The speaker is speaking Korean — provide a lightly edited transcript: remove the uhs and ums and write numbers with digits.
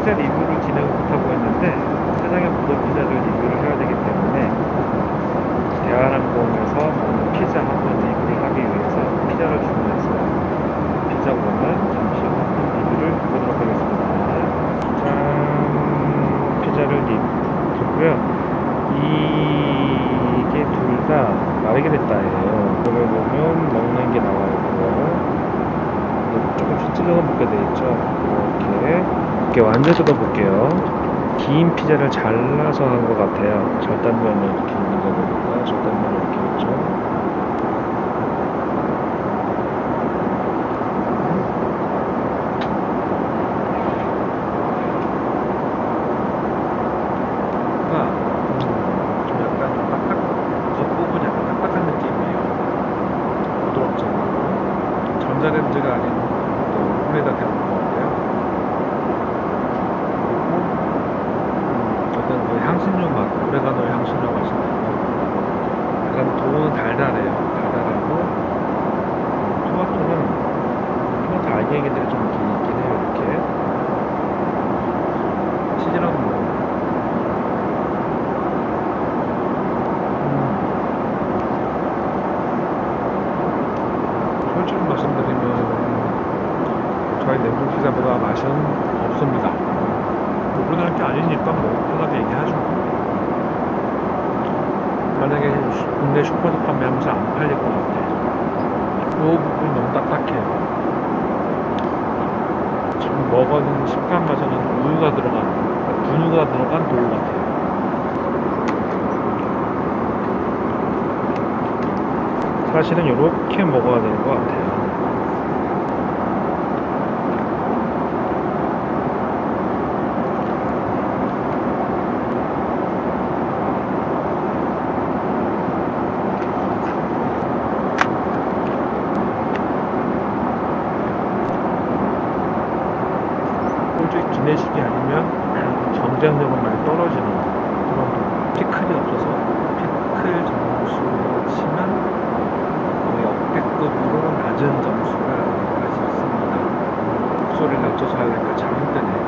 피자 리뷰를 진행을 못하고 했는데 세상의 모든 피자를 리뷰를 해야 되기 때문에 대한항공에서 먹는 피자 한번 리뷰를 하기 위해서 피자를 주문했어요. 피자 오면 잠시 후 리뷰를 해보도록 하겠습니다. 짠! 피자를 리뷰했고요. 이게 둘 다 마르게리따예요. 이걸 보면 먹는 게 나와 있고요. 조금씩 찔러서 먹게 돼 있죠. 이렇게 완전 뜯어 볼게요. 긴 피자를 잘라서 한 것 같아요. 절단면이 이렇게 있는 거 보니까 절단면이 이렇게 있죠. 좀 약간 겉부분이 약간 딱딱한 느낌이에요. 부드럽지 않고 전자레인지가 아닌 또 오븐에다 데운 것 같아요. 그리고 어떤 그 향신료 맛, 오레가노 향신료 맛이 나고 약간 도우는 달달해요. 달달하고 토마토 알갱이들이 좀 있긴 해요. 이렇게 치즈랑 솔직히 말씀드리면 저희 냉동 피자보다 맛은 없습니다. 모르는 게 아니니까 뭐 편하게 얘기하죠. 만약에 국내 슈퍼에서 판매하면서 안 팔릴 것 같아. 그 부분이 너무 딱딱해요. 지금 먹어는 식감 봐서는 우유가 들어간, 분유가 들어간 도우 같아요. 사실은 이렇게 먹어야 되는 것 같아요. 솔직히 기내식이 아니면 경쟁력은 많이 떨어지는 그런 피클이 없어서 피클 점수로 치면 거의 역대급으로 낮은 점수가 갈 수 있습니다. 목소리를 낮춰서 하려니까 참 힘드네요.